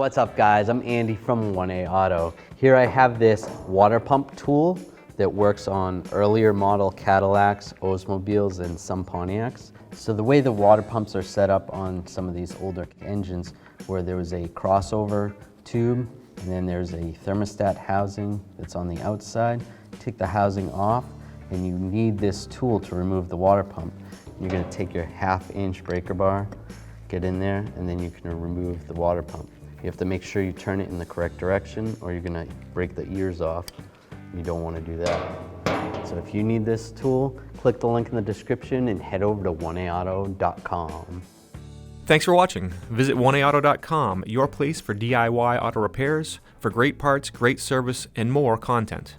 What's up guys, I'm Andy from 1A Auto. Here I have this water pump tool that works on earlier model Cadillacs, Oldsmobiles, and some Pontiacs. So the way the water pumps are set up on some of these older engines, where there was a crossover tube, and then there's a thermostat housing that's on the outside. Take the housing off, and you need this tool to remove the water pump. You're gonna take your 1/2-inch breaker bar, get in there, and then you can remove the water pump. You have to make sure you turn it in the correct direction or you're gonna break the ears off. You don't wanna do that. So if you need this tool, click the link in the description and head over to 1aauto.com. Thanks for watching. Visit 1aauto.com, your place for DIY auto repairs, for great parts, great service, and more content.